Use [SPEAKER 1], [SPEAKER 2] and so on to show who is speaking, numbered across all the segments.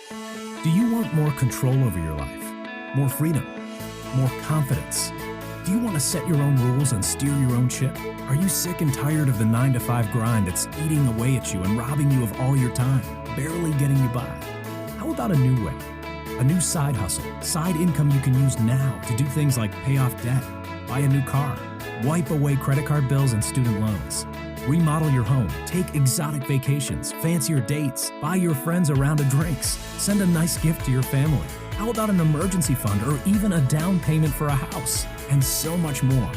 [SPEAKER 1] Do you want more control over your life? More freedom? More confidence? Do you want to set your own rules and steer your own ship? Are you sick and tired of the 9-to-5 grind that's eating away at you and robbing you of all your time, barely getting you by? How about a new way? A new side hustle, side income you can use now to do things like pay off debt, buy a new car, wipe away credit card bills and student loans, remodel your home, take exotic vacations, fancier dates, buy your friends a round of drinks, send a nice gift to your family. How about an emergency fund or even a down payment for a house? And so much more.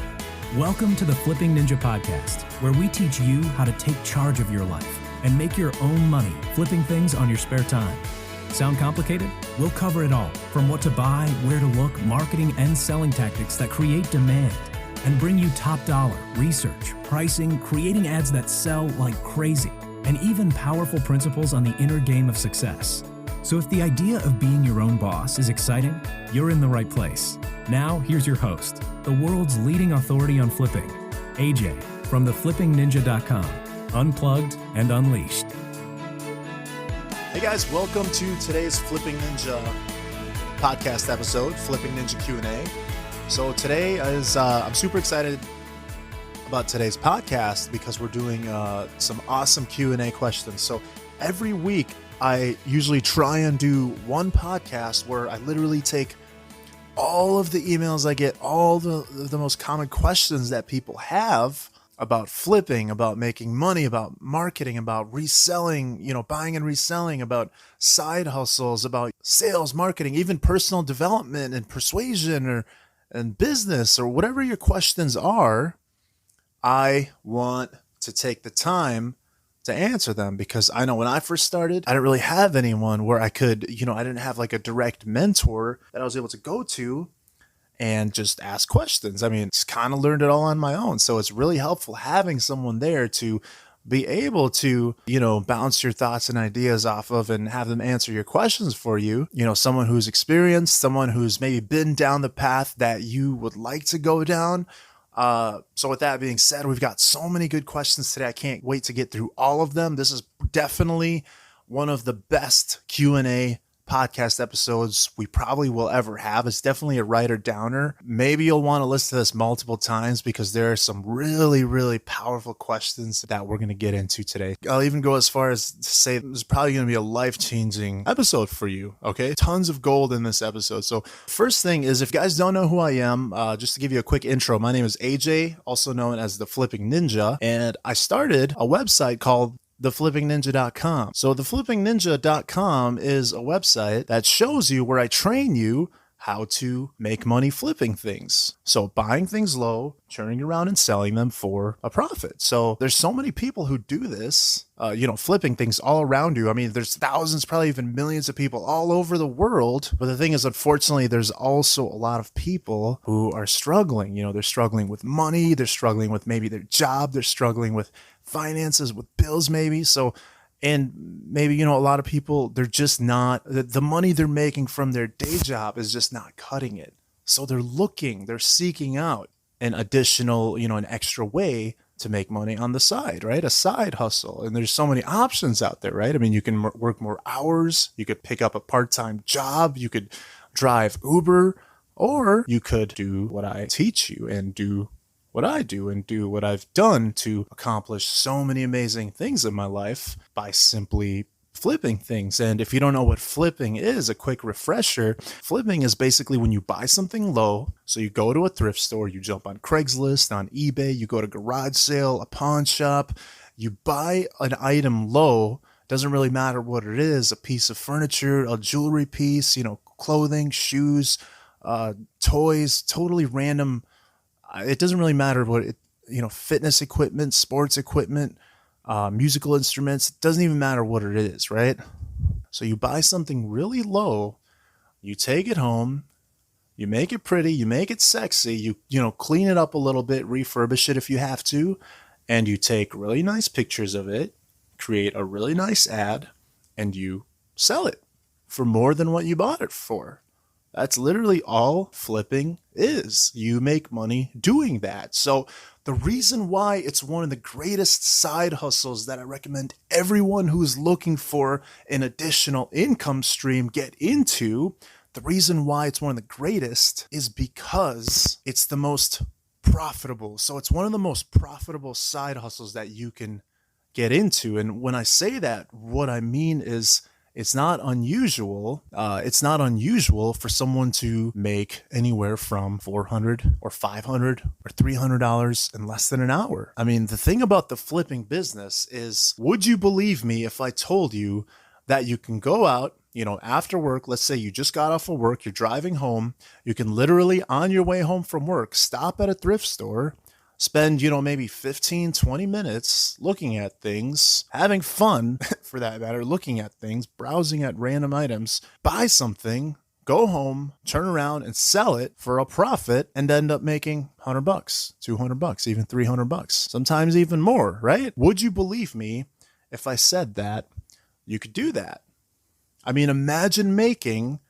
[SPEAKER 1] Welcome to the Flipping Ninja Podcast, where we teach you how to take charge of your life and make your own money flipping things on your spare time. Sound complicated? We'll cover it all, from what to buy, where to look, marketing and selling tactics that create demand, and bring you top dollar, research, pricing, creating ads that sell like crazy, and even powerful principles on the inner game of success. So if the idea of being your own boss is exciting, you're in the right place. Now, here's your host, the world's leading authority on flipping, AJ, from theflippingninja.com, unplugged and unleashed.
[SPEAKER 2] Hey guys, welcome to today's Flipping Ninja podcast episode, Flipping Ninja Q&A. So today is, I'm super excited about today's podcast because we're doing some awesome Q&A questions. So every week I usually try and do one podcast where I literally take all of the emails I get, all the most common questions that people have about flipping, about making money, about marketing, about reselling, buying and reselling, about side hustles, about sales, marketing, even personal development and persuasion and business or whatever your questions are. I want to take the time to answer them because I know when I first started, I didn't really have anyone where I could, I didn't have like a direct mentor that I was able to go to and just ask questions. I mean, just kind of learned it all on my own. So it's really helpful having someone there to be able to, bounce your thoughts and ideas off of and have them answer your questions for you. Someone who's experienced, someone who's maybe been down the path that you would like to go down. So with that being said, we've got so many good questions today. I can't wait to get through all of them. This is definitely one of the best Q&A podcast episodes we probably will ever have. It's definitely a writer downer. Maybe you'll want to listen to this multiple times because there are some really, really powerful questions that we're going to get into today. I'll even go as far as to say this is probably going to be a life-changing episode for you. Okay. Tons of gold in this episode. So first thing is, if you guys don't know who I am, just to give you a quick intro, my name is AJ, also known as the Flipping Ninja. And I started a website called theflippingninja.com. So theflippingninja.com is a website that shows you where I train you how to make money flipping things. So buying things low, turning around and selling them for a profit. So there's so many people who do this, flipping things all around you. I mean, there's thousands, probably even millions of people all over the world. But the thing is, unfortunately, there's also a lot of people who are struggling. They're struggling with money. They're struggling with maybe their job. They're struggling with finances, with bills maybe. And maybe, a lot of people, they're just not, the money they're making from their day job is just not cutting it. So they're seeking out an additional, an extra way to make money on the side, right? A side hustle. And there's so many options out there, right? I mean, you can work more hours, you could pick up a part-time job, you could drive Uber, or you could do what I teach you and do what I do and do what I've done to accomplish so many amazing things in my life by simply flipping things. And if you don't know what flipping is, a quick refresher, flipping is basically when you buy something low. So you go to a thrift store, you jump on Craigslist, on eBay, you go to garage sale, a pawn shop, you buy an item low. Doesn't really matter what it is, a piece of furniture, a jewelry piece, clothing, shoes, toys, totally random. It doesn't really matter what it, fitness equipment, sports equipment, musical instruments. It doesn't even matter what it is, right? So you buy something really low, you take it home, you make it pretty, you make it sexy, you clean it up a little bit, refurbish it if you have to, and you take really nice pictures of it, create a really nice ad, and you sell it for more than what you bought it for. That's literally all flipping is. You make money doing that. So the reason why it's one of the greatest side hustles that I recommend everyone who's looking for an additional income stream get into, the reason why it's one of the greatest is because it's the most profitable. So it's one of the most profitable side hustles that you can get into. And when I say that, what I mean is it's not unusual. It's not unusual for someone to make anywhere from $400 or $500 or $300 in less than an hour. I mean, the thing about the flipping business is, would you believe me if I told you that you can go out, after work, let's say you just got off of work, you're driving home, you can literally on your way home from work, stop at a thrift store, spend, maybe 15, 20 minutes looking at things, having fun for that matter, looking at things, browsing at random items, buy something, go home, turn around and sell it for a profit and end up making $100, $200, even $300, sometimes even more, right? Would you believe me if I said that you could do that? I mean, imagine making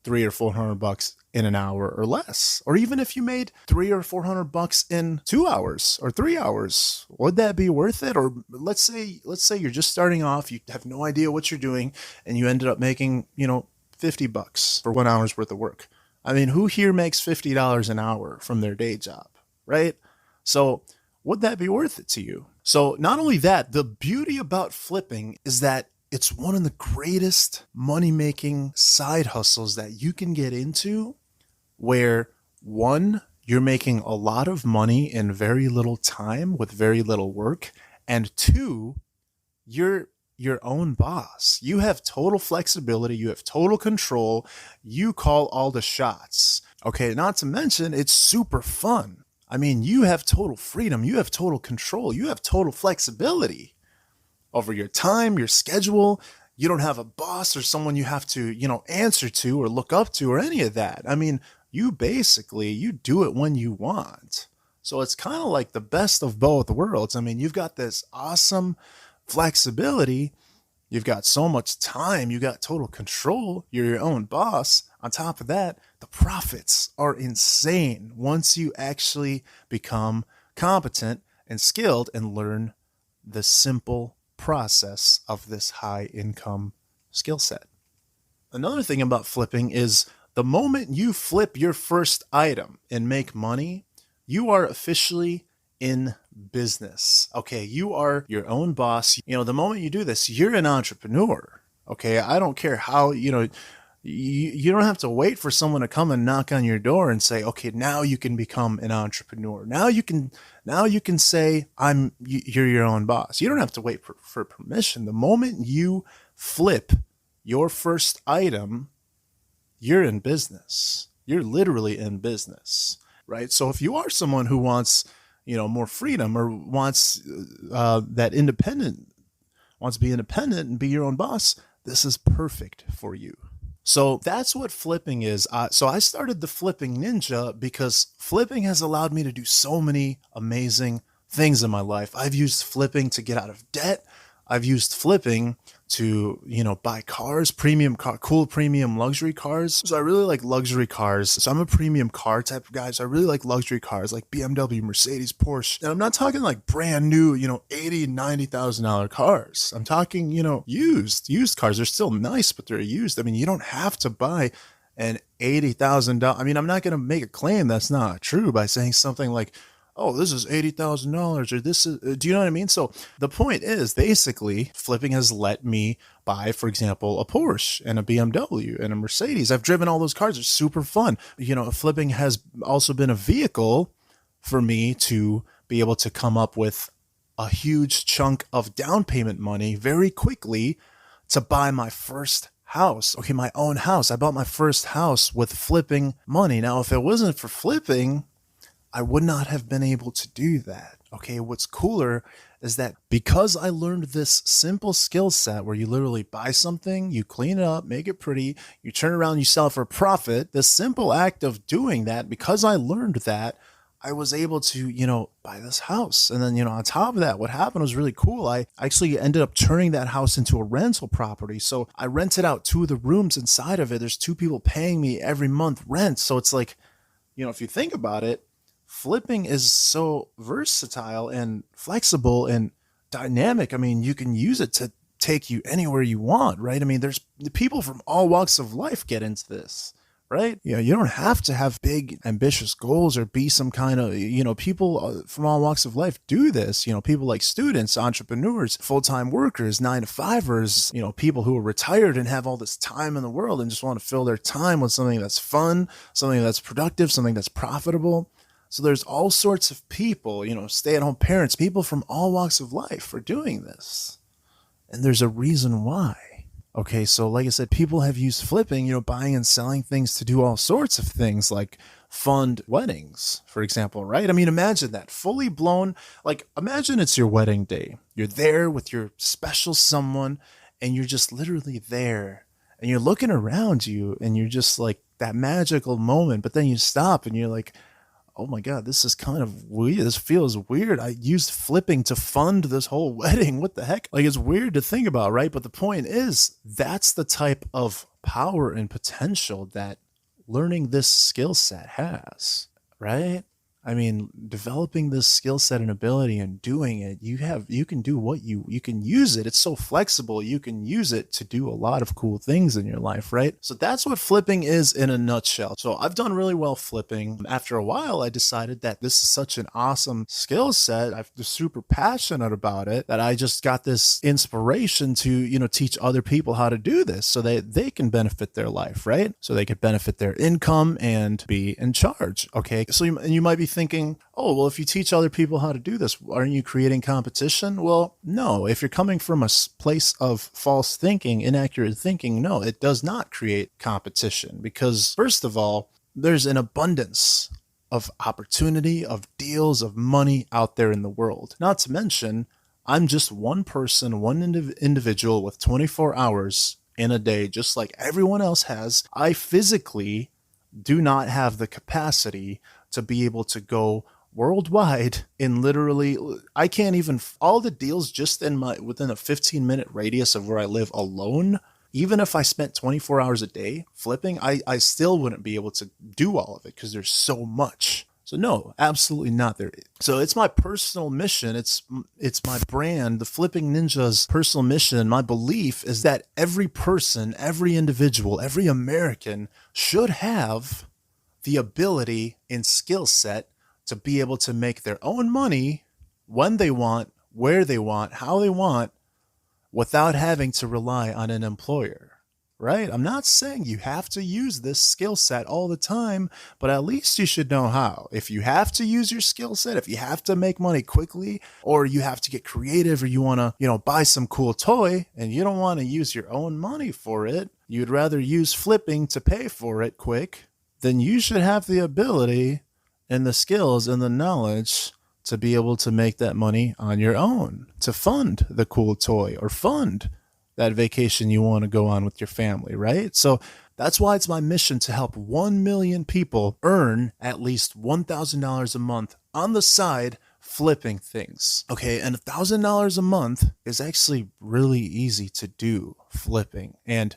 [SPEAKER 2] $300 or $400 in an hour or less, or even if you made $300 or $400 in 2 hours or 3 hours, would that be worth it? Or let's say you're just starting off, you have no idea what you're doing, and you ended up making, $50 for 1 hour's worth of work. I mean, who here makes $50 an hour from their day job, right? So would that be worth it to you? So not only that, the beauty about flipping is that it's one of the greatest money-making side hustles that you can get into, where one, you're making a lot of money in very little time with very little work, and two, you're your own boss. You have total flexibility, you have total control, you call all the shots. Okay, not to mention it's super fun. I mean, you have total freedom, you have total control, you have total flexibility over your time, your schedule. You don't have a boss or someone you have to, answer to or look up to or any of that. I mean, you do it when you want. So it's kind of like the best of both worlds. I mean, you've got this awesome flexibility. You've got so much time. You got total control. You're your own boss. On top of that, the profits are insane once you actually become competent and skilled and learn the simple process of this high income skill set. Another thing about flipping is the moment you flip your first item and make money, you are officially in business. Okay, you are your own boss. The moment you do this, you're an entrepreneur. Okay, I don't care how, you don't have to wait for someone to come and knock on your door and say, okay, now you can become an entrepreneur. Now you can say, you're your own boss. You don't have to wait for permission. The moment you flip your first item, you're in business. You're literally in business, right? So if you are someone who wants, more freedom or wants wants to be independent and be your own boss, this is perfect for you. So that's what flipping is. So I started the Flipping Ninja because flipping has allowed me to do so many amazing things in my life. I've used flipping to get out of debt. I've used flipping to, buy cars, cool premium luxury cars. So I really like luxury cars. So I'm a premium car type of guy. So I really like luxury cars like BMW, Mercedes, Porsche. And I'm not talking like brand new, $80,000, $90,000 cars. I'm talking, used cars. They're still nice, but they're used. I mean, you don't have to buy an $80,000. I mean, I'm not going to make a claim that's not true by saying something like, oh, this is $80,000 or this is, do you know what I mean? So the point is basically flipping has let me buy, for example, a Porsche and a BMW and a Mercedes. I've driven all those cars. They're super fun. Flipping has also been a vehicle for me to be able to come up with a huge chunk of down payment money very quickly to buy my first house. Okay, my own house. I bought my first house with flipping money. Now, if it wasn't for flipping, I would not have been able to do that. Okay, what's cooler is that because I learned this simple skill set where you literally buy something, you clean it up, make it pretty, you turn around, you sell it for a profit, the simple act of doing that, because I learned that, I was able to, buy this house. And then, on top of that, what happened was really cool. I actually ended up turning that house into a rental property. So I rented out 2 of the rooms inside of it. There's 2 people paying me every month rent. So it's like, if you think about it, flipping is so versatile and flexible and dynamic. I mean, you can use it to take you anywhere you want, right? I mean, there's people from all walks of life get into this, right? You don't have to have big, ambitious goals or be some kind of, people from all walks of life do this. People like students, entrepreneurs, full-time workers, 9-to-5ers, people who are retired and have all this time in the world and just want to fill their time with something that's fun, something that's productive, something that's profitable. So there's all sorts of people, stay-at-home parents, people from all walks of life are doing this. And there's a reason why. Okay, so like I said, people have used flipping, buying and selling things to do all sorts of things like fund weddings, for example, right? I mean, imagine that fully blown, imagine it's your wedding day. You're there with your special someone and you're just literally there and you're looking around you and you're just like that magical moment, but then you stop and you're like, oh my God, this is kind of weird. This feels weird. I used flipping to fund this whole wedding. What the heck? It's weird to think about, right? But the point is, that's the type of power and potential that learning this skill set has, right? I mean, developing this skill set and ability and doing it, you can do you can use it. It's so flexible. You can use it to do a lot of cool things in your life, right? So that's what flipping is in a nutshell. So I've done really well flipping. After a while, I decided that this is such an awesome skill set. I'm super passionate about it that I just got this inspiration to, teach other people how to do this so that they can benefit their life, right? So they could benefit their income and be in charge. Okay. So you might be thinking, oh, well, if you teach other people how to do this, aren't you creating competition? Well, no. If you're coming from a place of false thinking, inaccurate thinking, no, it does not create competition because, first of all, there's an abundance of opportunity, of deals, of money out there in the world. Not to mention, I'm just one person, one individual with 24 hours in a day, just like everyone else has. I physically do not have the capacity to be able to go worldwide in literally, I can't even, all the deals just within a 15-minute radius of where I live alone, even if I spent 24 hours a day flipping, I still wouldn't be able to do all of it because there's so much. So no, absolutely not there. So it's my personal mission. It's my brand, the Flipping Ninja's personal mission. My belief is that every person, every individual, every American should have the ability and skill set to be able to make their own money when they want, where they want, how they want, without having to rely on an employer, right? I'm not saying you have to use this skill set all the time, but at least you should know how. If you have to use your skill set, if you have to make money quickly, or you have to get creative, or you want to, buy some cool toy and you don't want to use your own money for it, you'd rather use flipping to pay for it quick, then you should have the ability and the skills and the knowledge to be able to make that money on your own, to fund the cool toy or fund that vacation you want to go on with your family, right? So that's why it's my mission to help 1 million people earn at least $1,000 a month on the side flipping things. Okay, and $1,000 a month is actually really easy to do, flipping. And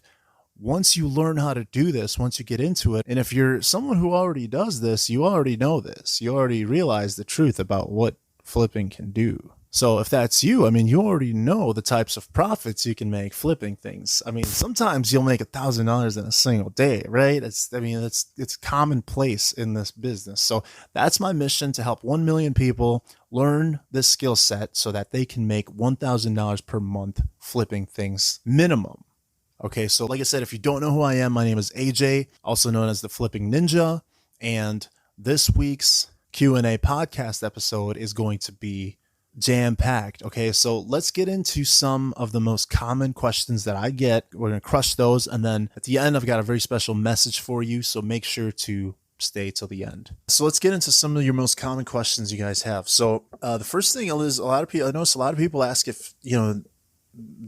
[SPEAKER 2] once you learn how to do this, once you get into it, and if you're someone who already does this, you already know this. You already realize the truth about what flipping can do. So if that's you, I mean, you already know the types of profits you can make flipping things. I mean, sometimes you'll make $1,000 in a single day, right? It's commonplace in this business. So that's my mission, to help 1 million people learn this skill set so that they can make $1,000 per month flipping things minimum. Okay, so like I said, if you don't know who I am, my name is AJ, also known as the Flipping Ninja, and this week's Q&A podcast episode is going to be jam-packed. Okay, so let's get into some of the most common questions that I get. We're going to crush those, and then at the end, I've got a very special message for you, so make sure to stay till the end. So let's get into some of your most common questions you guys have. So the first thing is, I notice a lot of people ask if,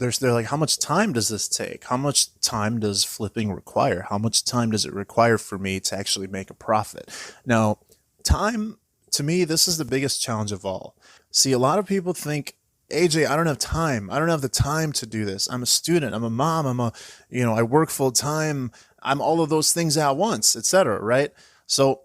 [SPEAKER 2] they're like, how much time does this take? How much time does flipping require? How much time does it require for me to actually make a profit? Now, time To me, this is the biggest challenge of all. See, a lot of people think, AJ, I don't have time. I don't have the time to do this. I'm a student. I'm a mom. I work full time. I'm all of those things at once, etc. Right? So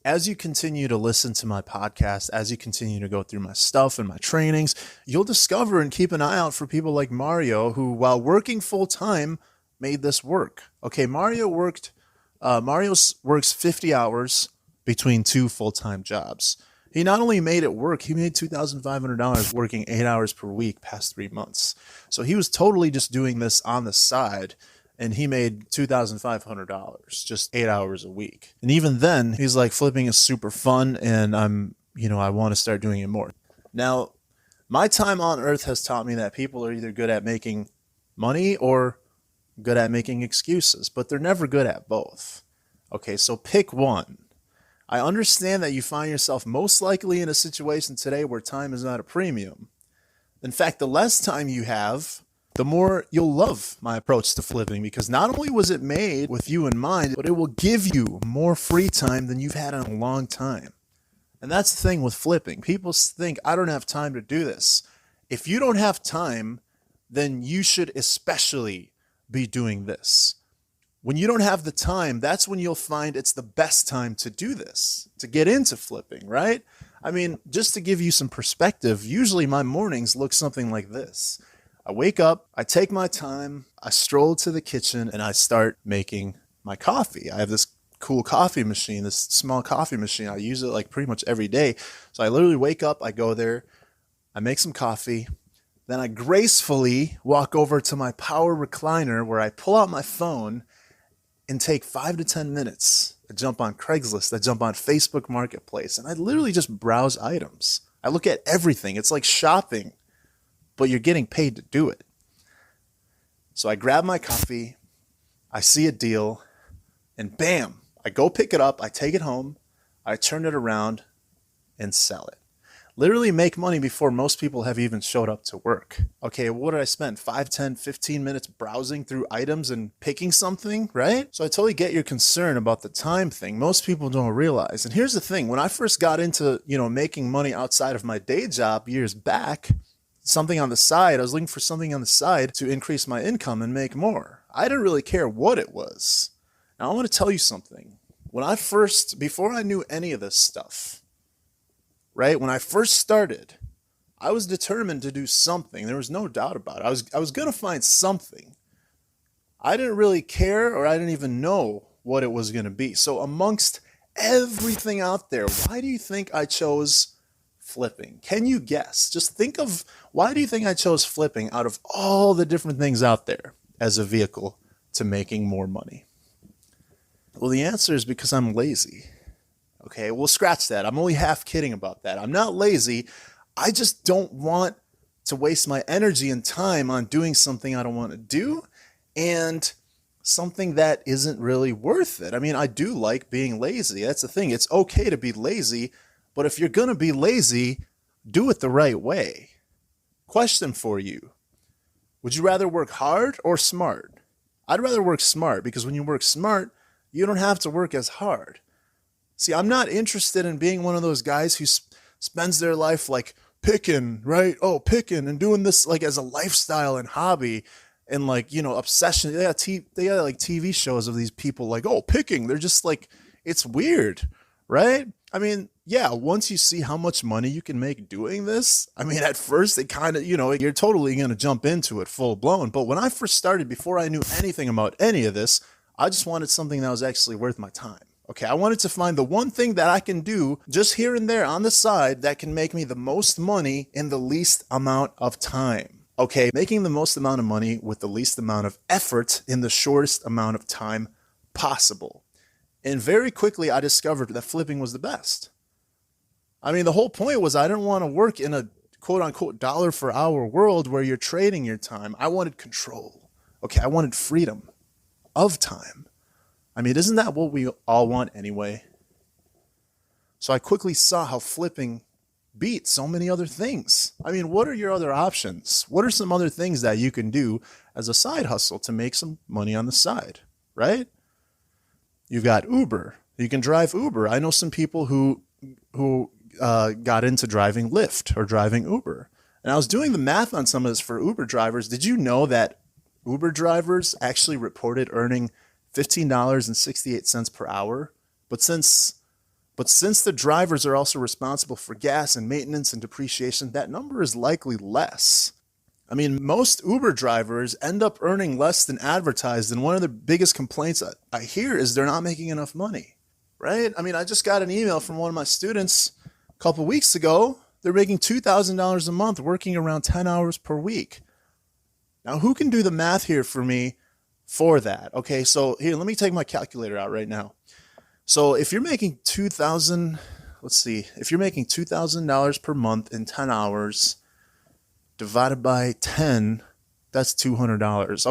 [SPEAKER 2] as you continue to listen to my podcast, as you continue to go through my stuff and my trainings, you'll discover and keep an eye out for people like Mario, who, while working full time, made this work. Okay, Mario works 50 hours between 2 full-time jobs. He not only made it work, he made $2,500 working 8 hours per week past 3 months. So he was totally just doing this on the side, and he made $2,500 just 8 hours a week. And even then, he's like, flipping is super fun, and I want to start doing it more. Now, my time on earth has taught me that people are either good at making money or good at making excuses, but they're never good at both. Okay, so pick one. I understand that you find yourself most likely in a situation today where time is not a premium. In fact, the less time you have, the more you'll love my approach to flipping, because not only was it made with you in mind, but it will give you more free time than you've had in a long time. And that's the thing with flipping. People think, I don't have time to do this. If you don't have time, then you should especially be doing this. When you don't have the time, that's when you'll find it's the best time to do this, to get into flipping, right? I mean, just to give you some perspective, usually my mornings look something like this. I wake up, I take my time, I stroll to the kitchen, and I start making my coffee. I have this cool coffee machine, this small coffee machine. I use it like pretty much every day. So I literally wake up, I go there, I make some coffee, then I gracefully walk over to my power recliner where I pull out my phone and take 5 to 10 minutes. I jump on Craigslist, I jump on Facebook Marketplace, and I literally just browse items. I look at everything. It's like shopping, but you're getting paid to do it. So I grab my coffee, I see a deal, and bam, I go pick it up, I take it home, I turn it around and sell it. Literally make money before most people have even showed up to work. Okay, what did I spend? 5, 10, 15 minutes browsing through items and picking something, right? So I totally get your concern about the time thing. Most people don't realize. And here's the thing. When I first got into, making money outside of my day job years back, something on the side, I was looking for something on the side to increase my income and make more. I didn't really care what it was. Now I want to tell you something. Before I knew any of this stuff, right? When I first started, I was determined to do something. There was no doubt about it. I was going to find something. I didn't really care, or I didn't even know what it was going to be. So amongst everything out there, why do you think I chose flipping? Can you guess? Just think of, why do you think I chose flipping out of all the different things out there as a vehicle to making more money? Well, the answer is because I'm lazy. Okay, we'll scratch that. I'm only half kidding about that. I'm not lazy. I just don't want to waste my energy and time on doing something I don't want to do, and something that isn't really worth it. I mean, I do like being lazy. That's the thing. It's okay to be lazy, but if you're going to be lazy, do it the right way. Question for you. Would you rather work hard or smart? I'd rather work smart, because when you work smart, you don't have to work as hard. See, I'm not interested in being one of those guys who spends their life like picking, right? Oh, picking and doing this like as a lifestyle and hobby and like, obsession. They got like TV shows of these people like, oh, picking. They're just like, it's weird, right? I mean, yeah, once you see how much money you can make doing this, I mean, at first it kind of, you're totally going to jump into it full blown. But when I first started, before I knew anything about any of this, I just wanted something that was actually worth my time. Okay, I wanted to find the one thing that I can do just here and there on the side that can make me the most money in the least amount of time. Okay, making the most amount of money with the least amount of effort in the shortest amount of time possible. And very quickly, I discovered that flipping was the best. I mean, the whole point was I didn't want to work in a quote-unquote dollar per hour world where you're trading your time. I wanted control. Okay, I wanted freedom of time. I mean, isn't that what we all want anyway? So I quickly saw how flipping beat so many other things. I mean, what are your other options? What are some other things that you can do as a side hustle to make some money on the side, right? You've got Uber. You can drive Uber. I know some people who got into driving Lyft or driving Uber. And I was doing the math on some of this for Uber drivers. Did you know that Uber drivers actually reported earning $15.68 per hour? But since the drivers are also responsible for gas and maintenance and depreciation, that number is likely less. I mean, most Uber drivers end up earning less than advertised, and one of the biggest complaints I hear is they're not making enough money, right? I mean, I just got an email from one of my students a couple weeks ago. They're making $2,000 a month working around 10 hours per week. Now, who can do the math here for me for that? Okay, so here, let me take my calculator out right now. So if you're making if you're making $2,000 per month in 10 hours divided by 10, that's $200.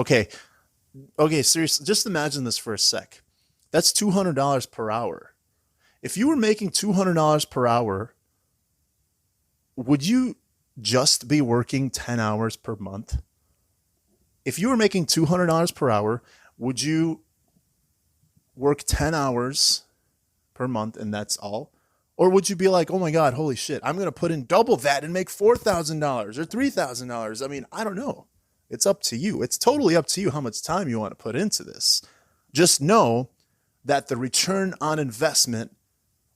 [SPEAKER 2] Okay, seriously, just imagine this for a sec. That's $200 per hour. If you were making $200 per hour, would you just be working 10 hours per month? If you were making $200 per hour, would you work 10 hours per month and that's all? Or would you be like, oh my God, holy shit, I'm going to put in double that and make $4,000 or $3,000? I mean, I don't know. It's up to you. It's totally up to you how much time you want to put into this. Just know that the return on investment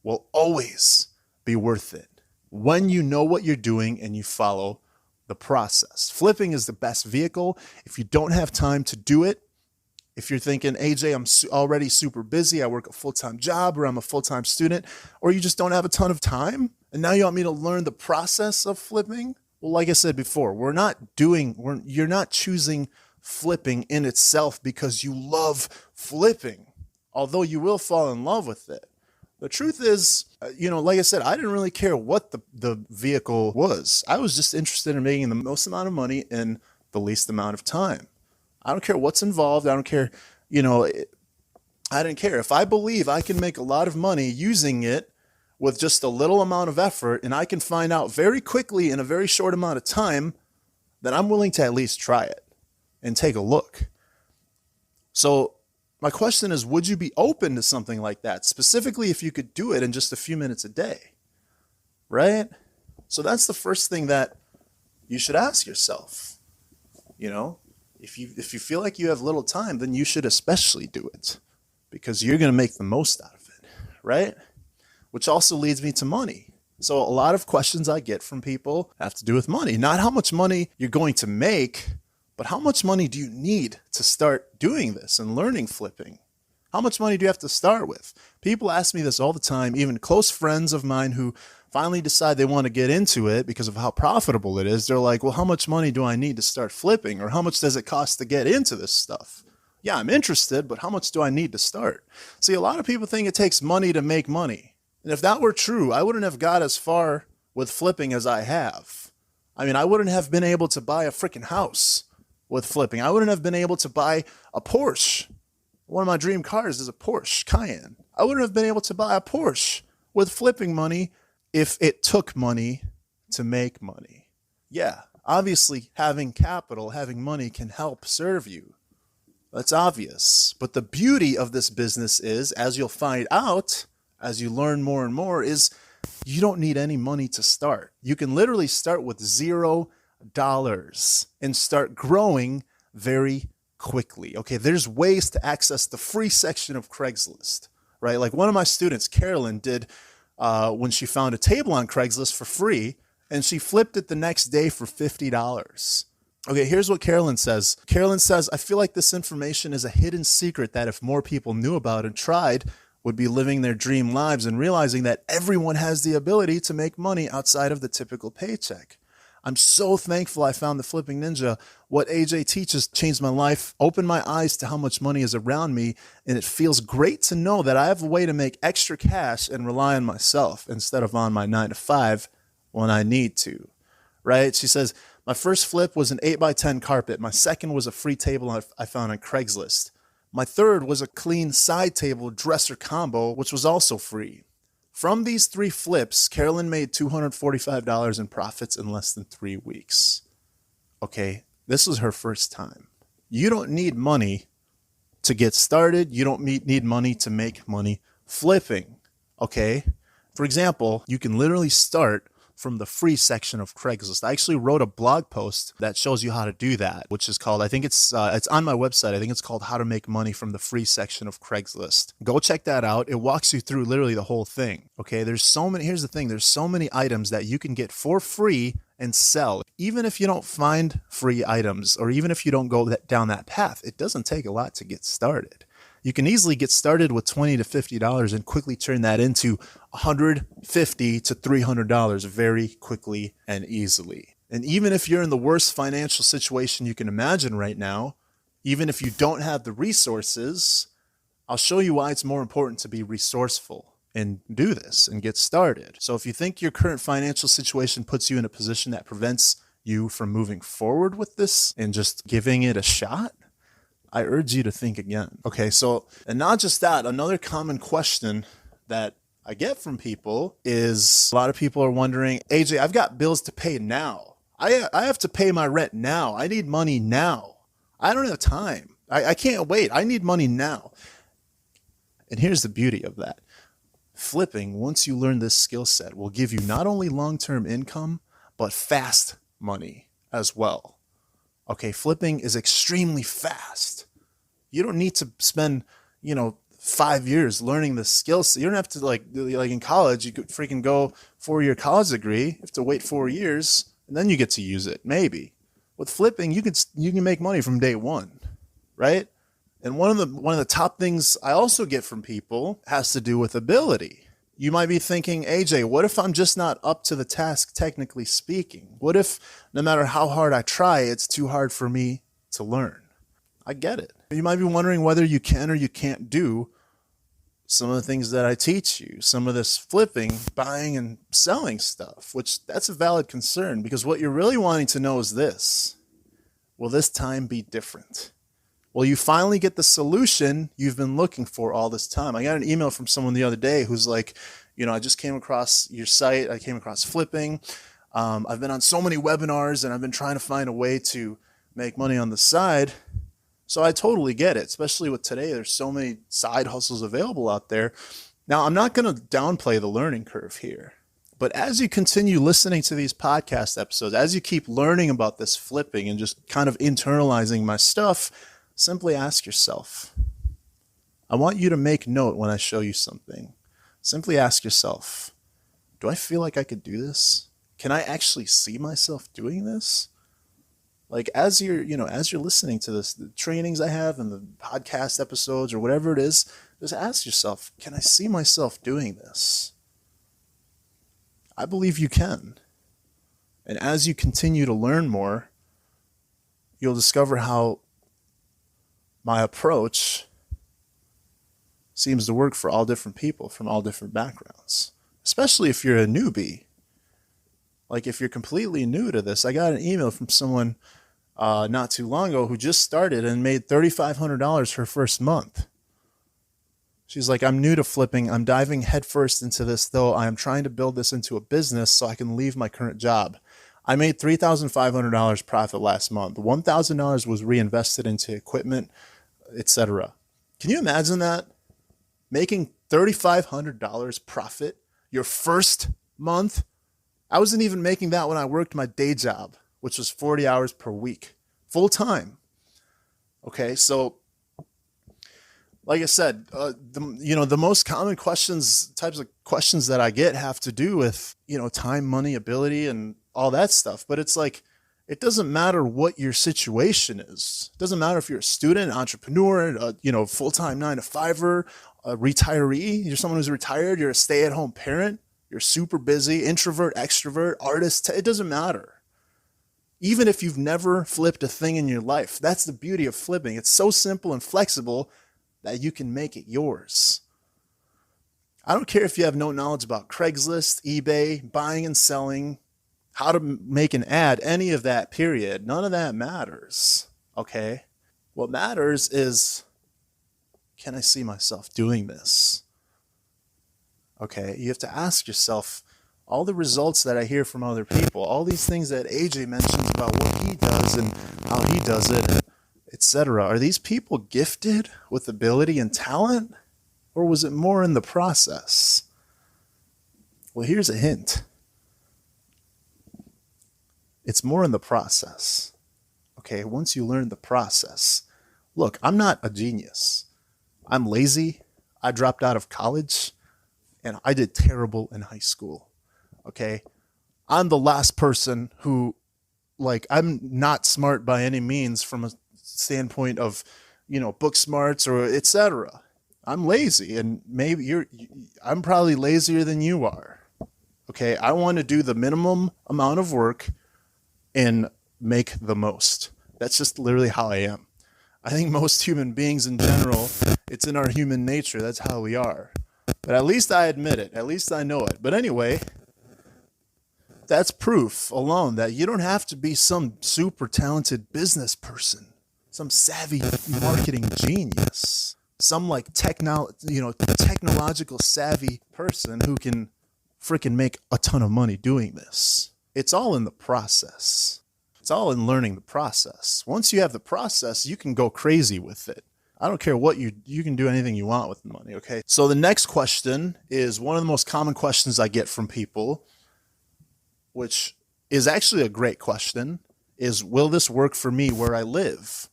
[SPEAKER 2] will always be worth it when you know what you're doing and you follow the process. Flipping is the best vehicle. If you don't have time to do it, if you're thinking, AJ, I'm already super busy, I work a full-time job, or I'm a full-time student, or you just don't have a ton of time, and now you want me to learn the process of flipping? Well, like I said before, you're not choosing flipping in itself because you love flipping, although you will fall in love with it. The truth is, like I said, I didn't really care what the vehicle was. I was just interested in making the most amount of money in the least amount of time. I don't care what's involved. I don't care, I didn't care. If I believe I can make a lot of money using it with just a little amount of effort, and I can find out very quickly in a very short amount of time, then I'm willing to at least try it and take a look. So my question is, would you be open to something like that, specifically if you could do it in just a few minutes a day, right? So that's the first thing that you should ask yourself. If you feel like you have little time, then you should especially do it because you're going to make the most out of it, right? Which also leads me to money. So a lot of questions I get from people have to do with money. Not how much money you're going to make, but how much money do you need to start doing this and learning flipping? How much money do you have to start with? People ask me this all the time, even close friends of mine who finally decide they want to get into it because of how profitable it is. They're like, well, how much money do I need to start flipping? Or how much does it cost to get into this stuff? Yeah, I'm interested, but how much do I need to start? See, a lot of people think it takes money to make money. And if that were true, I wouldn't have got as far with flipping as I have. I mean, I wouldn't have been able to buy a freaking house with flipping. I wouldn't have been able to buy a Porsche. One of my dream cars is a Porsche Cayenne. I wouldn't have been able to buy a Porsche with flipping money if it took money to make money. Yeah, obviously having capital, having money can help serve you. That's obvious. But the beauty of this business is, as you'll find out, as you learn more and more, is you don't need any money to start. You can literally start with $0 and start growing very quickly. Okay, there's ways to access the free section of Craigslist, right? Like one of my students, Carolyn, did when she found a table on Craigslist for free, and she flipped it the next day for $50. Okay, here's what Carolyn says. Carolyn says, I feel like this information is a hidden secret that if more people knew about and tried, would be living their dream lives and realizing that everyone has the ability to make money outside of the typical paycheck. I'm so thankful I found the Flipping Ninja. What AJ teaches changed my life, opened my eyes to how much money is around me, and it feels great to know that I have a way to make extra cash and rely on myself instead of on my 9-to-5 when I need to, right? She says, my first flip was an 8x10 carpet. My second was a free table I found on Craigslist. My third was a clean side table dresser combo, which was also free. From these 3 flips, Carolyn made $245 in profits in less than 3 weeks. Okay, this was her first time. You don't need money to get started. You don't need money to make money flipping. Okay, For example, you can literally start from the free section of Craigslist. I actually wrote a blog post that shows you how to do that, which is called, I think it's on my website. I think it's called How to Make Money from the Free Section of Craigslist. Go check that out. It walks you through literally the whole thing. Okay, here's the thing. There's so many items that you can get for free and sell. Even if you don't find free items, or even if you don't go down that path, it doesn't take a lot to get started. You can easily get started with $20 to $50 and quickly turn that into $150 to $300 very quickly and easily. And even if you're in the worst financial situation you can imagine right now, even if you don't have the resources, I'll show you why it's more important to be resourceful and do this and get started. So if you think your current financial situation puts you in a position that prevents you from moving forward with this and just giving it a shot, I urge you to think again. Okay, so, and not just that, another common question that I get from people is a lot of people are wondering, AJ, I've got bills to pay now. I have to pay my rent now. I need money now. I don't have time. I can't wait. I need money now. And here's the beauty of that. Flipping, once you learn this skill set, will give you not only long-term income, but fast money as well. Okay, flipping is extremely fast. You don't need to spend, 5 years learning the skill set. You don't have to like in college, you could freaking go 4-year college degree. You have to wait 4 years and then you get to use it. Maybe. With flipping, you can make money from day one, right? And one of the top things I also get from people has to do with ability. You might be thinking, AJ, what if I'm just not up to the task, technically speaking? What if no matter how hard I try, it's too hard for me to learn? I get it. You might be wondering whether you can or you can't do some of the things that I teach you, some of this flipping, buying and selling stuff, which that's a valid concern, because what you're really wanting to know is this: will this time be different? Will you finally get the solution you've been looking for all this time? I got an email from someone the other day who's like, I just came across your site. I came across flipping. I've been on so many webinars and I've been trying to find a way to make money on the side. So I totally get it, especially with today. There's so many side hustles available out there. Now, I'm not going to downplay the learning curve here, but as you continue listening to these podcast episodes, as you keep learning about this flipping and just kind of internalizing my stuff, simply ask yourself. I want you to make note when I show you something. Simply ask yourself, do I feel like I could do this? Can I actually see myself doing this? Like as you're listening to this, the trainings I have and the podcast episodes or whatever it is, just ask yourself, can I see myself doing this? I believe you can. And as you continue to learn more, you'll discover how my approach seems to work for all different people from all different backgrounds, especially if you're a newbie. Like if you're completely new to this, I got an email from someone not too long ago who just started and made $3,500 her first month. She's like, I'm new to flipping. I'm diving headfirst into this, though. I am trying to build this into a business so I can leave my current job. I made $3,500 profit last month. $1,000 was reinvested into equipment, etc. Can you imagine that? Making $3,500 profit your first month? I wasn't even making that when I worked my day job, which was 40 hours per week, full time. Okay, so like I said, the most common types of questions that I get have to do with, time, money, ability, and all that stuff. But it's like, it doesn't matter what your situation is. It doesn't matter if you're a student, entrepreneur, full-time 9-to-5er, a retiree. You're someone who's retired. You're a stay-at-home parent. You're super busy, introvert, extrovert, artist. It doesn't matter. Even if you've never flipped a thing in your life, that's the beauty of flipping. It's so simple and flexible that you can make it yours. I don't care if you have no knowledge about Craigslist, eBay, buying and selling, how to make an ad, any of that, period. None of that matters, okay? What matters is, can I see myself doing this? Okay, you have to ask yourself, all the results that I hear from other people, all these things that AJ mentions about what he does and how he does it, etc. Are these people gifted with ability and talent? Or was it more in the process? Well, here's a hint. It's more in the process. Okay, once you learn the process. Look, I'm not a genius. I'm lazy. I dropped out of college and I did terrible in high school. Okay, I'm the last person who, like, I'm not smart by any means from a standpoint of, book smarts or etc. I'm lazy, and I'm probably lazier than you are. Okay, I want to do the minimum amount of work and make the most. That's just literally how I am. I think most human beings in general, it's in our human nature. That's how we are. But at least I admit it. At least I know it. But anyway, that's proof alone that you don't have to be some super talented business person, some savvy marketing genius, some like technological savvy person who can freaking make a ton of money doing this. It's all in the process. It's all in learning the process. Once you have the process, you can go crazy with it. I don't care what you can do anything you want with the money, okay? So the next question is one of the most common questions I get from people, which is actually a great question, is will this work for me where I live?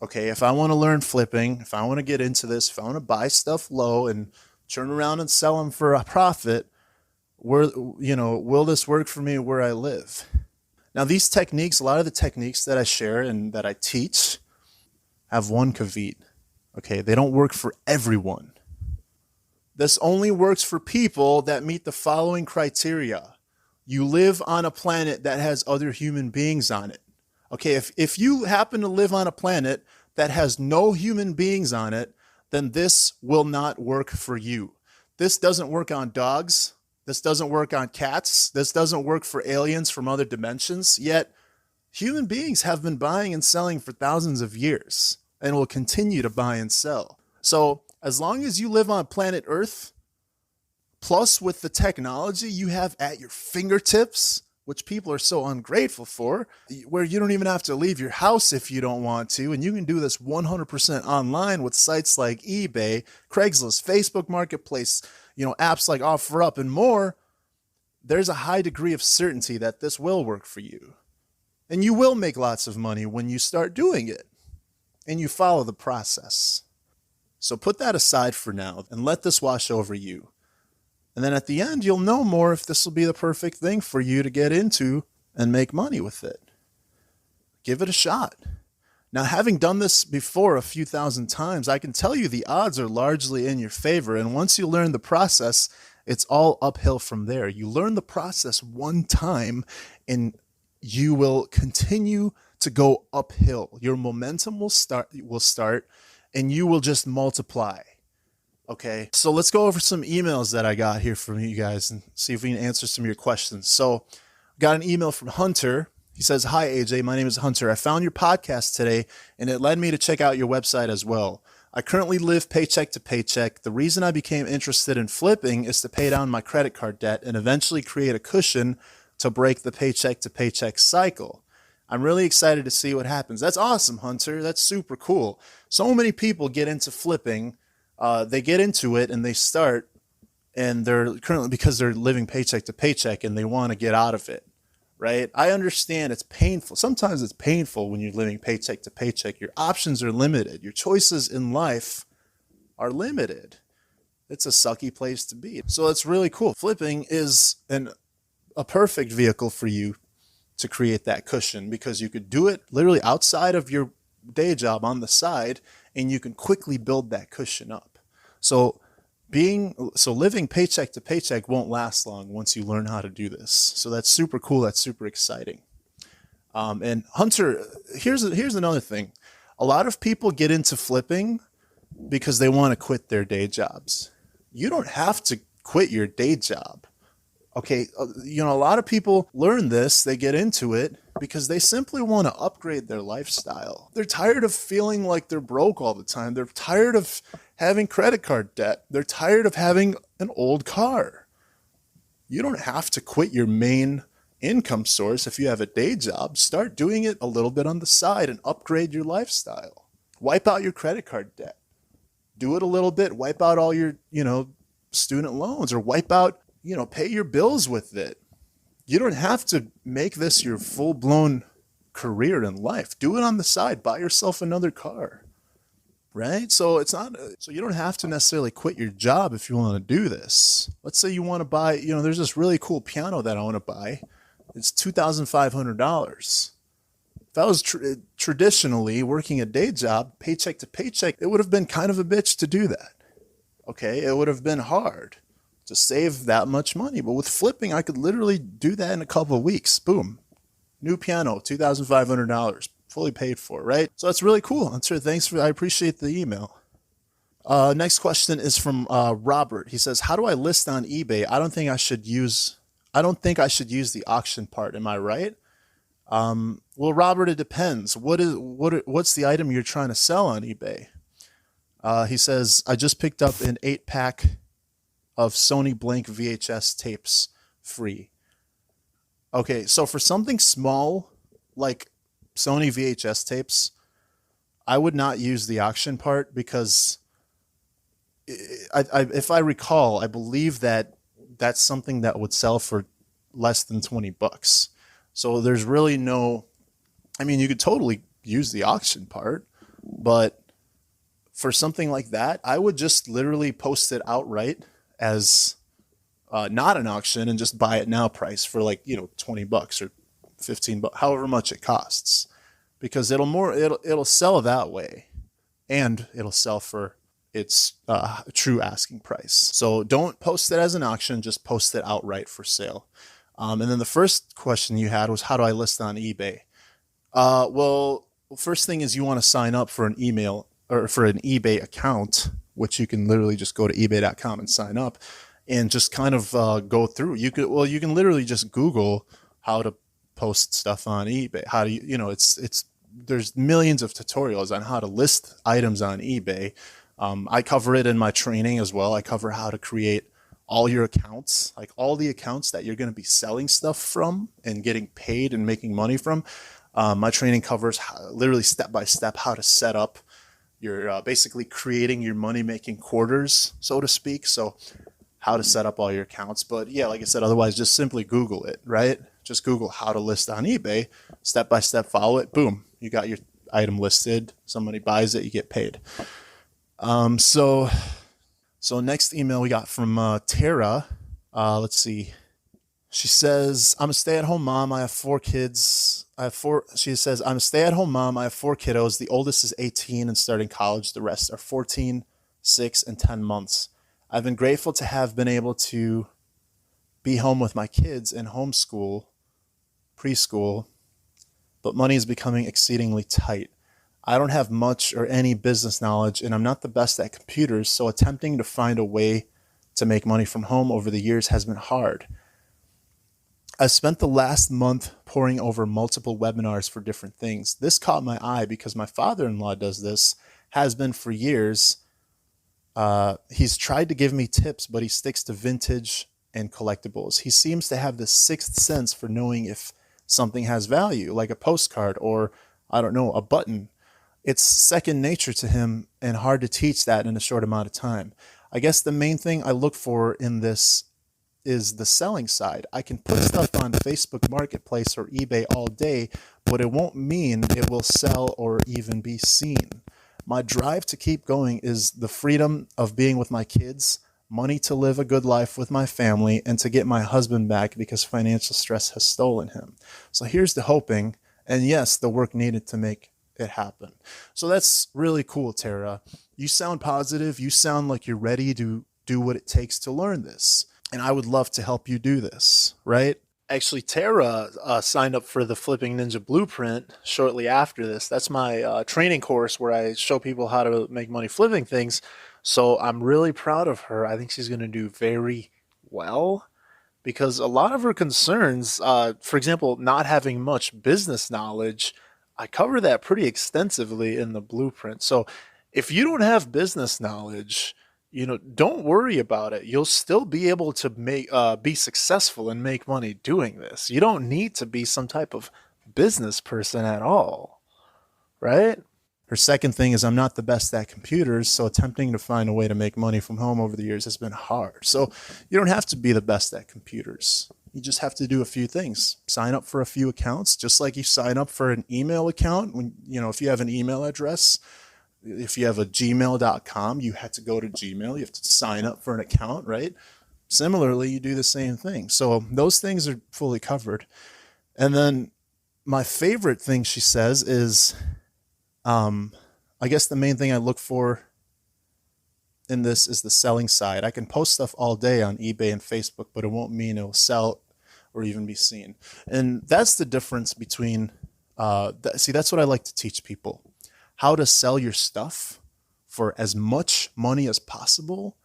[SPEAKER 2] Okay, if I want to learn flipping, if I want to get into this, if I want to buy stuff low and turn around and sell them for a profit, will this work for me where I live? Now, these techniques, a lot of the techniques that I share and that I teach have one caveat. Okay, they don't work for everyone. This only works for people that meet the following criteria. You live on a planet that has other human beings on it. Okay, if you happen to live on a planet that has no human beings on it, then this will not work for you. This doesn't work on dogs. This doesn't work on cats. This doesn't work for aliens from other dimensions. Yet, human beings have been buying and selling for thousands of years and will continue to buy and sell. So, as long as you live on planet Earth, plus with the technology you have at your fingertips, which people are so ungrateful for, where you don't even have to leave your house if you don't want to, and you can do this 100% online with sites like eBay, Craigslist, Facebook Marketplace, apps like OfferUp and more, there's a high degree of certainty that this will work for you. And you will make lots of money when you start doing it and you follow the process. So put that aside for now and let this wash over you. And then at the end, you'll know more if this will be the perfect thing for you to get into and make money with it. Give it a shot. Now, having done this before a few thousand times, I can tell you the odds are largely in your favor. And once you learn the process, it's all uphill from there. You learn the process one time and you will continue to go uphill. Your momentum will start and you will just multiply. Okay, so let's go over some emails that I got here from you guys and see if we can answer some of your questions. So got an email from Hunter. He says, "Hi, AJ. My name is Hunter. I found your podcast today, and it led me to check out your website as well. I currently live paycheck to paycheck. The reason I became interested in flipping is to pay down my credit card debt and eventually create a cushion to break the paycheck to paycheck cycle. I'm really excited to see what happens." That's awesome, Hunter. That's super cool. So many people get into flipping. They get into it and they start, and they're currently, because they're living paycheck to paycheck and they want to get out of it. Right? I understand it's painful. Sometimes it's painful when you're living paycheck to paycheck. Your options are limited. Your choices in life are limited. It's a sucky place to be. So it's really cool. Flipping is a perfect vehicle for you to create that cushion, because you could do it literally outside of your day job on the side, and you can quickly build that cushion up. So living paycheck to paycheck won't last long once you learn how to do this. So that's super cool. That's super exciting. And Hunter, here's another thing. A lot of people get into flipping because they want to quit their day jobs. You don't have to quit your day job. Okay, a lot of people learn this, they get into it because they simply want to upgrade their lifestyle. They're tired of feeling like they're broke all the time. They're tired of having credit card debt. They're tired of having an old car. You don't have to quit your main income source if you have a day job. Start doing it a little bit on the side and upgrade your lifestyle. Wipe out your credit card debt. Do it a little bit. Wipe out all your, student loans or wipe out, pay your bills with it. You don't have to make this your full-blown career in life. Do it on the side. Buy yourself another car, right? So so you don't have to necessarily quit your job if you want to do this. Let's say you want to buy, there's this really cool piano that I want to buy. It's $2,500. If I was traditionally working a day job, paycheck to paycheck, it would have been kind of a bitch to do that. Okay, it would have been hard to save that much money. But with flipping, I could literally do that in a couple of weeks. Boom. New piano, $2,500, fully paid for, right? So that's really cool. I appreciate the email. Next question is from Robert. He says, how do I list on eBay? I don't think I should use the auction part. Am I right? Well, Robert, it depends. What's the item you're trying to sell on eBay? He says, I just picked up an 8-pack of Sony blank VHS tapes free. Okay, so for something small like Sony VHS tapes, I would not use the auction part because if I recall, I believe that that's something that would sell for less than $20. So there's really you could totally use the auction part, but for something like that, I would just literally post it outright as not an auction and just buy it now price for $20 or $15, however much it costs, because it'll sell that way, and it'll sell for its true asking price. So don't post it as an auction, just post it outright for sale. And then the first question you had was, how do I list on eBay? Well, first thing is you want to sign up for an email or for an eBay account, which you can literally just go to ebay.com and sign up and just kind of go through. You can literally just Google how to post stuff on eBay. How do there's millions of tutorials on how to list items on eBay. I cover it in my training as well. I cover how to create all your accounts, like all the accounts that you're going to be selling stuff from and getting paid and making money from. My training covers literally step by step how to set up your basically creating your money making quarters, so to speak. So how to set up all your accounts. But yeah, like I said, otherwise just simply Google it, right? Just Google how to list on eBay, step by step, follow it. Boom. You got your item listed. Somebody buys it, you get paid. So next email we got from Tara. Let's see. She says, I'm a stay-at-home mom. I have 4 kids. She says, I'm a stay-at-home mom. I have 4 kiddos. The oldest is 18 and starting college. The rest are 14, 6, and 10 months. I've been grateful to have been able to be home with my kids and homeschool, preschool, but money is becoming exceedingly tight. I don't have much or any business knowledge, and I'm not the best at computers, so attempting to find a way to make money from home over the years has been hard. I've spent the last month poring over multiple webinars for different things. This caught my eye because my father-in-law does this, has been for years. He's tried to give me tips, but he sticks to vintage and collectibles. He seems to have this sixth sense for knowing if something has value, like a postcard or, I don't know, a button. It's second nature to him and hard to teach that in a short amount of time. I guess the main thing I look for in this is the selling side. I can put stuff on Facebook Marketplace or eBay all day, but it won't mean it will sell or even be seen. My drive to keep going is the freedom of being with my kids, money to live a good life with my family, and to get my husband back because financial stress has stolen him. So here's the hoping, and yes, the work needed to make it happen. So that's really cool, Tara. You sound positive. You sound like you're ready to do what it takes to learn this. And I would love to help you do this, right? Actually, Tara signed up for the Flipping Ninja Blueprint shortly after this. That's my training course where I show people how to make money flipping things. So I'm really proud of her. I think she's going to do very well because a lot of her concerns, for example, not having much business knowledge, I cover that pretty extensively in the blueprint. So if you don't have business knowledge, don't worry about it. You'll still be able to be successful and make money doing this. You don't need to be some type of business person at all, right? Her second thing is I'm not the best at computers, so attempting to find a way to make money from home over the years has been hard. So you don't have to be the best at computers. You just have to do a few things. Sign up for a few accounts, just like you sign up for an email account. When, if you have an email address, if you have a gmail.com, you have to go to Gmail. You have to sign up for an account, right? Similarly, you do the same thing. So those things are fully covered. And then my favorite thing she says is, I guess the main thing I look for in this is the selling side. I can post stuff all day on eBay and Facebook, but it won't mean it'll sell or even be seen. And that's the difference between, that's what I like to teach people. How to sell your stuff for as much money as possible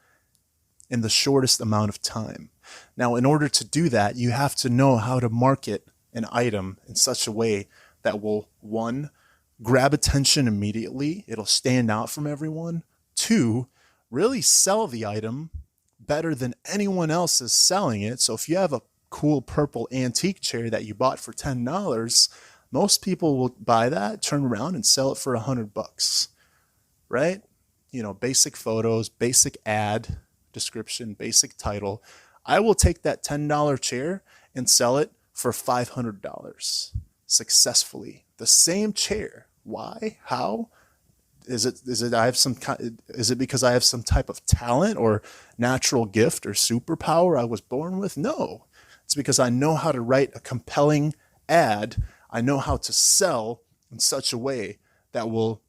[SPEAKER 2] in the shortest amount of time. Now, in order to do that, you have to know how to market an item in such a way that will, one, grab attention immediately. It'll stand out from everyone. Two, really sell the item better than anyone else is selling it. So if you have a cool purple antique chair that you bought for $10, most people will buy that, turn around and sell it for $100, right? Basic photos, basic ad description, basic title. I will take that $10 chair and sell it for $500 successfully. The same chair. Why? How? Is it because I have some type of talent or natural gift or superpower I was born with? No. It's because I know how to write a compelling ad. I know how to sell in such a way that will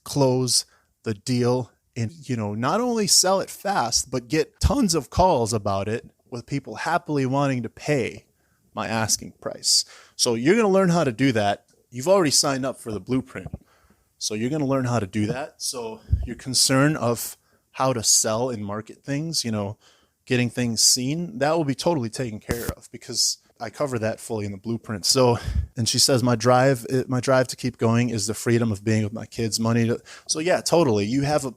[SPEAKER 2] close the deal and, not only sell it fast, but get tons of calls about it with people happily wanting to pay my asking price. So you're going to learn how to do that. You've already signed up for the blueprint. So you're going to learn how to do that. So your concern of how to sell and market things, getting things seen, that will be totally taken care of because I cover that fully in the blueprint. So, and she says, my drive to keep going is the freedom of being with my kids, money. So yeah, totally. You have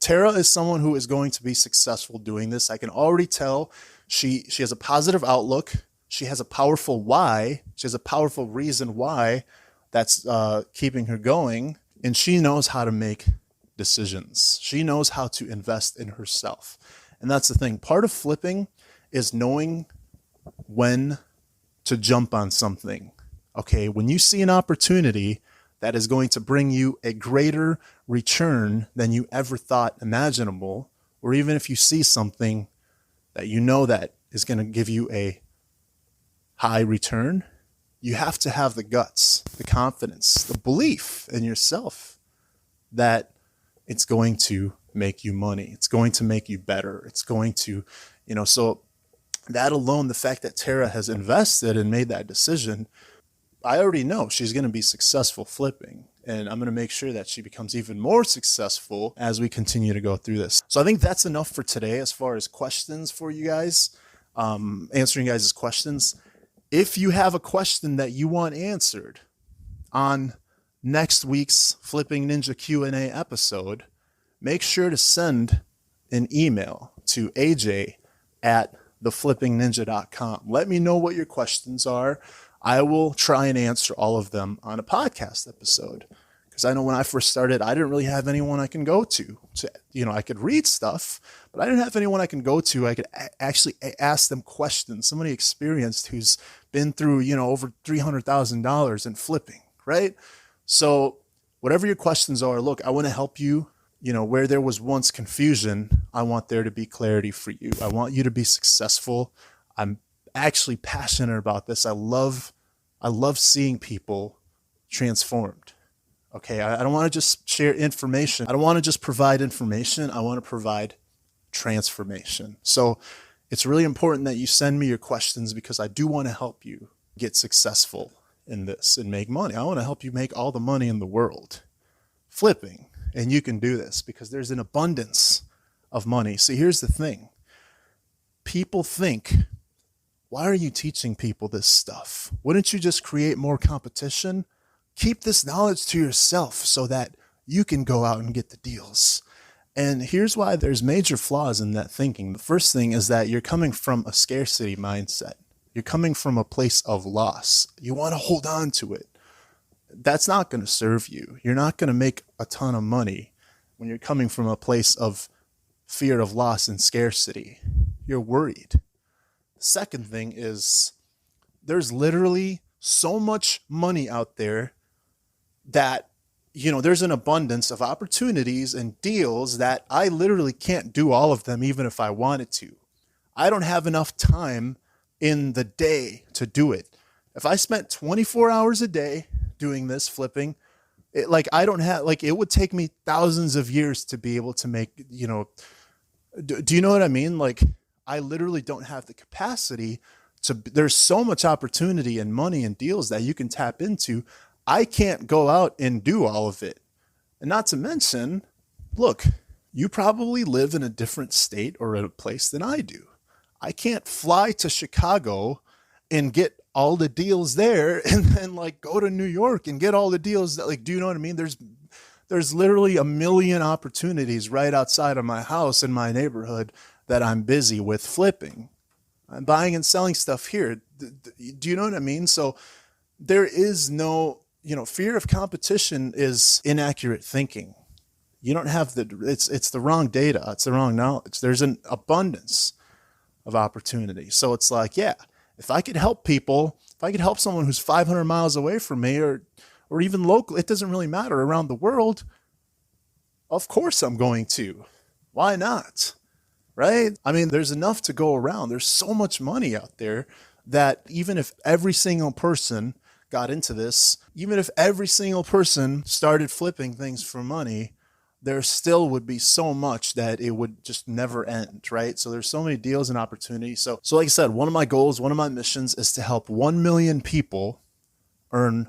[SPEAKER 2] Tara is someone who is going to be successful doing this. I can already tell she has a positive outlook. She has a powerful why. She has a powerful reason why that's keeping her going. And she knows how to make decisions. She knows how to invest in herself. And that's the thing. Part of flipping is knowing when to jump on something. Okay, when you see an opportunity that is going to bring you a greater return than you ever thought imaginable, or even if you see something that that is going to give you a high return, you have to have the guts, the confidence, the belief in yourself that it's going to make you money. It's going to make you better. It's going to, so that alone, the fact that Tara has invested and made that decision, I already know she's going to be successful flipping. And I'm going to make sure that she becomes even more successful as we continue to go through this. So I think that's enough for today as far as questions for you guys, answering you guys' questions. If you have a question that you want answered on next week's Flipping Ninja Q&A episode, make sure to send an email to aj@theflippingninja.com. Let me know what your questions are. I will try and answer all of them on a podcast episode. Because I know when I first started, I didn't really have anyone I can go to. I could read stuff, but I didn't have anyone I can go to. I could actually ask them questions. Somebody experienced who's been through, over $300,000 in flipping, right? So whatever your questions are, look, I want to help you. Where there was once confusion, I want there to be clarity for you. I want you to be successful. I'm actually passionate about this. I love seeing people transformed. Okay, I don't want to just share information. I don't want to just provide information. I want to provide transformation. So it's really important that you send me your questions because I do want to help you get successful in this and make money. I want to help you make all the money in the world flipping. And you can do this because there's an abundance of money. See, here's the thing. People think, why are you teaching people this stuff? Wouldn't you just create more competition? Keep this knowledge to yourself so that you can go out and get the deals. And here's why there's major flaws in that thinking. The first thing is that you're coming from a scarcity mindset. You're coming from a place of loss. You want to hold on to it. that's not going to serve you. You're not going to make a ton of money when you're coming from a place of fear of loss and scarcity. You're worried. The second thing is there's literally so much money out there that, there's an abundance of opportunities and deals that I literally can't do all of them even if I wanted to. I don't have enough time in the day to do it. If I spent 24 hours a day doing this flipping, it would take me thousands of years to be able to make, do you know what I mean? Like, I literally don't have the capacity there's so much opportunity and money and deals that you can tap into. I can't go out and do all of it. And not to mention, look, you probably live in a different state or a place than I do. I can't fly to Chicago and get all the deals there and then go to New York and get all the deals that do you know what I mean? There's literally a million opportunities right outside of my house in my neighborhood that I'm busy with flipping. I'm buying and selling stuff here. Do you know what I mean? So there is no, fear of competition is inaccurate thinking. You don't have it's the wrong data. It's the wrong knowledge. There's an abundance of opportunity. So it's if I could help people, if I could help someone who's 500 miles away from me or even local, it doesn't really matter, around the world, of course I'm going to. Why not? Right? I mean, there's enough to go around. There's so much money out there that even if every single person got into this, even if every single person started flipping things for money, there still would be so much that it would just never end, right? So there's so many deals and opportunities. So like I said, one of my goals, one of my missions is to help 1 million people earn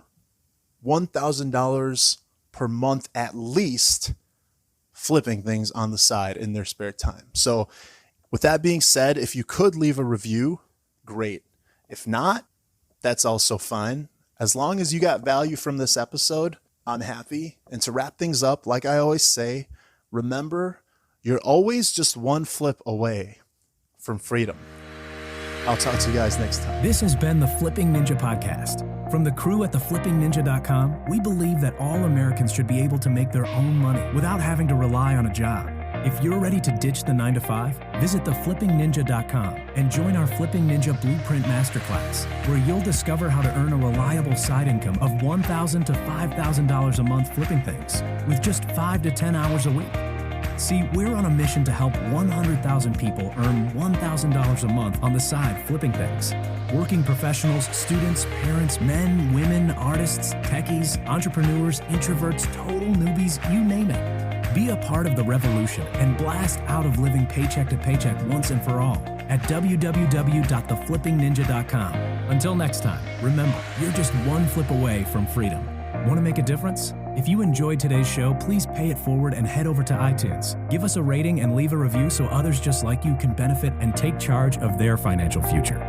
[SPEAKER 2] $1,000 per month at least flipping things on the side in their spare time. So with that being said, if you could leave a review, great. If not, that's also fine. As long as you got value from this episode, I'm happy. And to wrap things up, like I always say, remember, you're always just one flip away from freedom. I'll talk to you guys next time.
[SPEAKER 1] This has been the Flipping Ninja Podcast. From the crew at theflippingninja.com, we believe that all Americans should be able to make their own money without having to rely on a job. If you're ready to ditch the 9-to-5, visit theflippingninja.com and join our Flipping Ninja Blueprint Masterclass, where you'll discover how to earn a reliable side income of $1,000 to $5,000 a month flipping things with just 5 to 10 hours a week. See, we're on a mission to help 100,000 people earn $1,000 a month on the side flipping things. Working professionals, students, parents, men, women, artists, techies, entrepreneurs, introverts, total newbies, you name it. Be a part of the revolution and blast out of living paycheck to paycheck once and for all at www.theflippingninja.com. Until next time, remember, you're just one flip away from freedom. Want to make a difference? If you enjoyed today's show, please pay it forward and head over to iTunes. Give us a rating and leave a review so others just like you can benefit and take charge of their financial future.